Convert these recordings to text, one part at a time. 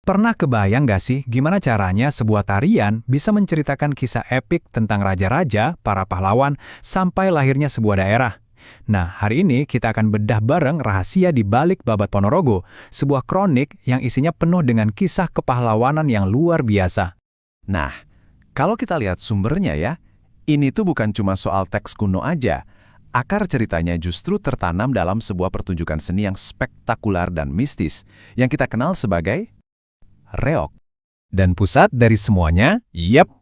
Pernah kebayang gak sih gimana caranya sebuah tarian bisa menceritakan kisah epik tentang raja-raja, para pahlawan, sampai lahirnya sebuah daerah? Nah, hari ini kita akan bedah bareng rahasia di balik Babat Ponorogo, sebuah kronik yang isinya penuh dengan kisah kepahlawanan yang luar biasa. Nah, kalau kita lihat sumbernya ya, ini tuh bukan cuma soal teks kuno aja. Akar ceritanya justru tertanam dalam sebuah pertunjukan seni yang spektakuler dan mistis, yang kita kenal sebagai reok. Dan pusat dari semuanya,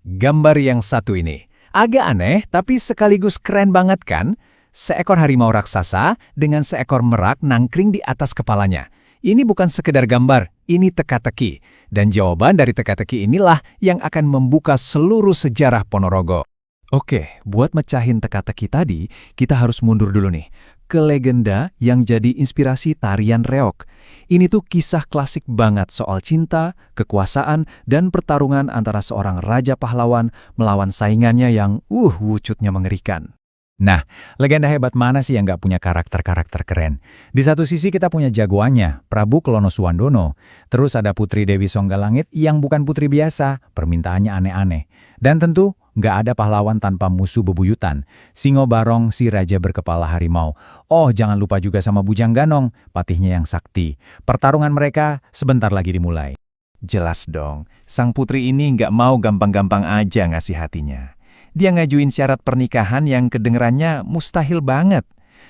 gambar yang satu ini. Agak aneh, tapi sekaligus keren banget kan? Seekor harimau raksasa dengan seekor merak nangkring di atas kepalanya. Ini bukan sekedar gambar, ini teka-teki. Dan jawaban dari teka-teki inilah yang akan membuka seluruh sejarah Ponorogo. Oke, buat mecahin teka-teki tadi, kita harus mundur dulu nih, ke legenda yang jadi inspirasi tarian reok. Ini tuh kisah klasik banget soal cinta, kekuasaan, dan pertarungan antara seorang raja pahlawan melawan saingannya yang wujudnya mengerikan. Nah, legenda hebat mana sih yang nggak punya karakter-karakter keren? Di satu sisi kita punya jagoannya, Prabu Klono Suwandono. Terus ada Putri Dewi Songgalangit yang bukan putri biasa, permintaannya aneh-aneh. Dan tentu, nggak ada pahlawan tanpa musuh bebuyutan. Singo Barong, si raja berkepala harimau. Oh, jangan lupa juga sama Bujang Ganong, patihnya yang sakti. Pertarungan mereka sebentar lagi dimulai. Jelas dong, sang putri ini nggak mau gampang-gampang aja ngasih hatinya. Dia ngajuin syarat pernikahan yang kedengerannya mustahil banget.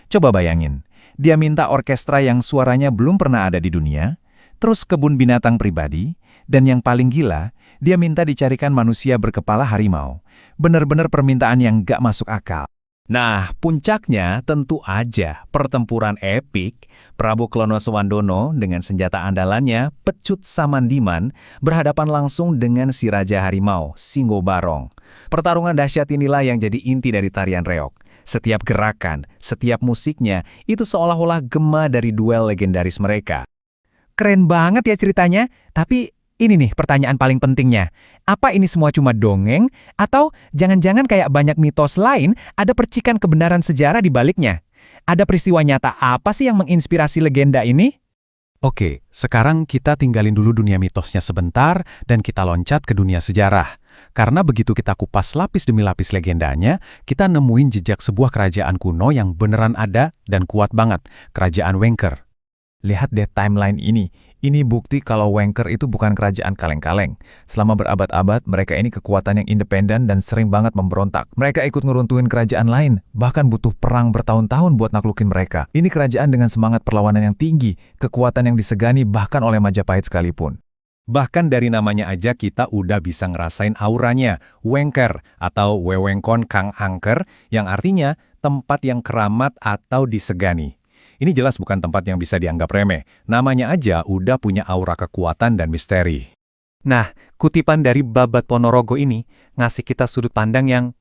Coba bayangin, dia minta orkestra yang suaranya belum pernah ada di dunia, terus kebun binatang pribadi, dan yang paling gila, dia minta dicarikan manusia berkepala harimau. Bener-bener permintaan yang gak masuk akal. Nah, puncaknya tentu aja pertempuran epik. Prabu Klono Suwandono dengan senjata andalannya, Pecut Samandiman, berhadapan langsung dengan si Raja Harimau, Singo Barong. Pertarungan dahsyat inilah yang jadi inti dari tarian reok. Setiap gerakan, setiap musiknya, itu seolah-olah gema dari duel legendaris mereka. Keren banget ya ceritanya, tapi ini nih pertanyaan paling pentingnya. Apa ini semua cuma dongeng? Atau jangan-jangan kayak banyak mitos lain, ada percikan kebenaran sejarah di baliknya? Ada peristiwa nyata apa sih yang menginspirasi legenda ini? Oke, sekarang kita tinggalin dulu dunia mitosnya sebentar dan kita loncat ke dunia sejarah. Karena begitu kita kupas lapis demi lapis legendanya, kita nemuin jejak sebuah kerajaan kuno yang beneran ada dan kuat banget, Kerajaan Wengker. Lihat deh timeline ini. Ini bukti kalau Wengker itu bukan kerajaan kaleng-kaleng. Selama berabad-abad, mereka ini kekuatan yang independen dan sering banget memberontak. Mereka ikut ngeruntuhin kerajaan lain, bahkan butuh perang bertahun-tahun buat naklukin mereka. Ini kerajaan dengan semangat perlawanan yang tinggi, kekuatan yang disegani bahkan oleh Majapahit sekalipun. Bahkan dari namanya aja kita udah bisa ngerasain auranya, Wengker atau Wewengkon Kang Angker, yang artinya tempat yang keramat atau disegani. Ini jelas bukan tempat yang bisa dianggap remeh. Namanya aja udah punya aura kekuatan dan misteri. Nah, kutipan dari Babat Ponorogo ini ngasih kita sudut pandang yang,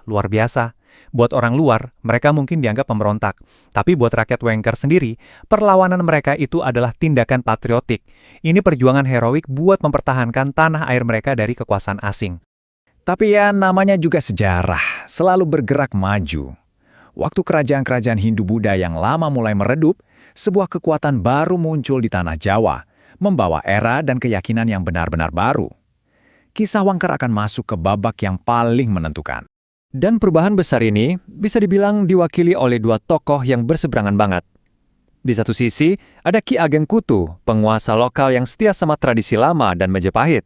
luar biasa. Buat orang luar, mereka mungkin dianggap pemberontak. Tapi buat rakyat Wengker sendiri, perlawanan mereka itu adalah tindakan patriotik. Ini perjuangan heroik buat mempertahankan tanah air mereka dari kekuasaan asing. Tapi ya namanya juga sejarah, selalu bergerak maju. Waktu kerajaan-kerajaan Hindu-Buddha yang lama mulai meredup, sebuah kekuatan baru muncul di tanah Jawa, membawa era dan keyakinan yang benar-benar baru. Kisah Wengker akan masuk ke babak yang paling menentukan. Dan perubahan besar ini bisa dibilang diwakili oleh dua tokoh yang berseberangan banget. Di satu sisi, ada Ki Ageng Kutu, penguasa lokal yang setia sama tradisi lama dan Majapahit.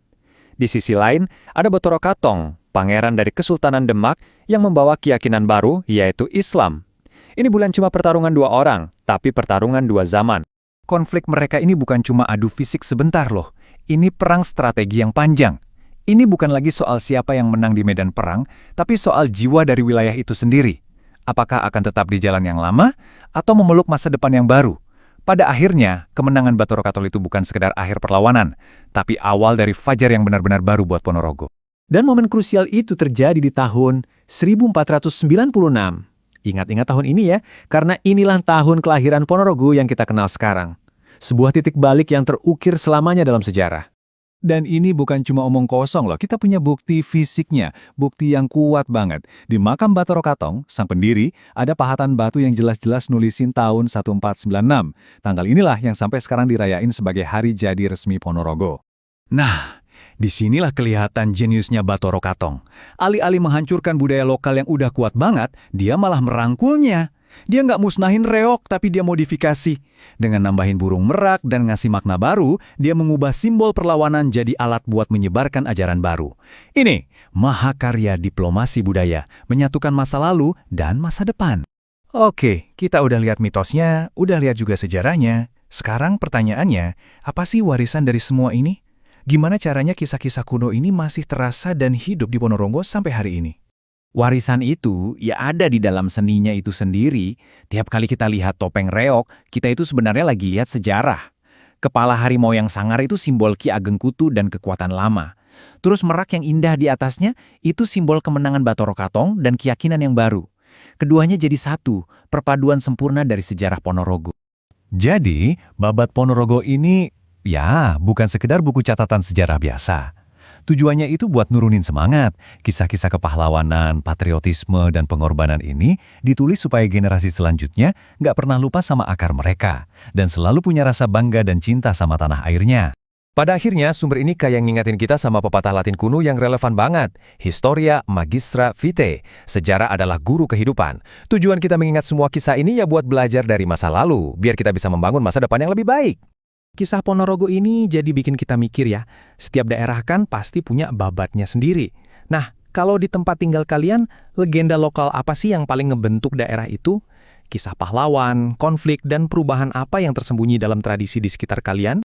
Di sisi lain, ada Batoro Katong, pangeran dari Kesultanan Demak yang membawa keyakinan baru, yaitu Islam. Ini bukan cuma pertarungan dua orang, tapi pertarungan dua zaman. Konflik mereka ini bukan cuma adu fisik sebentar loh. Ini perang strategi yang panjang. Ini bukan lagi soal siapa yang menang di medan perang, tapi soal jiwa dari wilayah itu sendiri. Apakah akan tetap di jalan yang lama, atau memeluk masa depan yang baru? Pada akhirnya, kemenangan Batoro Katong itu bukan sekedar akhir perlawanan, tapi awal dari fajar yang benar-benar baru buat Ponorogo. Dan momen krusial itu terjadi di tahun 1496. Ingat-ingat tahun ini ya, karena inilah tahun kelahiran Ponorogo yang kita kenal sekarang. Sebuah titik balik yang terukir selamanya dalam sejarah. Dan ini bukan cuma omong kosong loh, kita punya bukti fisiknya, bukti yang kuat banget. Di makam Batoro Katong, sang pendiri, ada pahatan batu yang jelas-jelas nulisin tahun 1496. Tanggal inilah yang sampai sekarang dirayain sebagai hari jadi resmi Ponorogo. Nah, disinilah kelihatan jeniusnya Bathara Katong. Alih-alih menghancurkan budaya lokal yang udah kuat banget, dia malah merangkulnya. Dia nggak musnahin reok, tapi dia modifikasi. Dengan nambahin burung merak dan ngasih makna baru, dia mengubah simbol perlawanan jadi alat buat menyebarkan ajaran baru. Ini, mahakarya diplomasi budaya, menyatukan masa lalu dan masa depan. Oke, kita udah lihat mitosnya, udah lihat juga sejarahnya. Sekarang pertanyaannya, apa sih warisan dari semua ini? Gimana caranya kisah-kisah kuno ini masih terasa dan hidup di Ponorogo sampai hari ini? Warisan itu ya ada di dalam seninya itu sendiri. Tiap kali kita lihat topeng reok, kita itu sebenarnya lagi lihat sejarah. Kepala harimau yang sangar itu simbol Ki Ageng Kutu dan kekuatan lama. Terus merak yang indah di atasnya itu simbol kemenangan Bathara Katong dan keyakinan yang baru. Keduanya jadi satu, perpaduan sempurna dari sejarah Ponorogo. Jadi, Babat Ponorogo ini, ya, bukan sekedar buku catatan sejarah biasa. Tujuannya itu buat nurunin semangat. Kisah-kisah kepahlawanan, patriotisme, dan pengorbanan ini ditulis supaya generasi selanjutnya nggak pernah lupa sama akar mereka dan selalu punya rasa bangga dan cinta sama tanah airnya. Pada akhirnya, sumber ini kayak ngingetin kita sama pepatah Latin kuno yang relevan banget. Historia magistra vitae. Sejarah adalah guru kehidupan. Tujuan kita mengingat semua kisah ini ya buat belajar dari masa lalu, biar kita bisa membangun masa depan yang lebih baik. Kisah Ponorogo ini jadi bikin kita mikir ya, setiap daerah kan pasti punya babatnya sendiri. Nah, kalau di tempat tinggal kalian, legenda lokal apa sih yang paling ngebentuk daerah itu? Kisah pahlawan, konflik, dan perubahan apa yang tersembunyi dalam tradisi di sekitar kalian?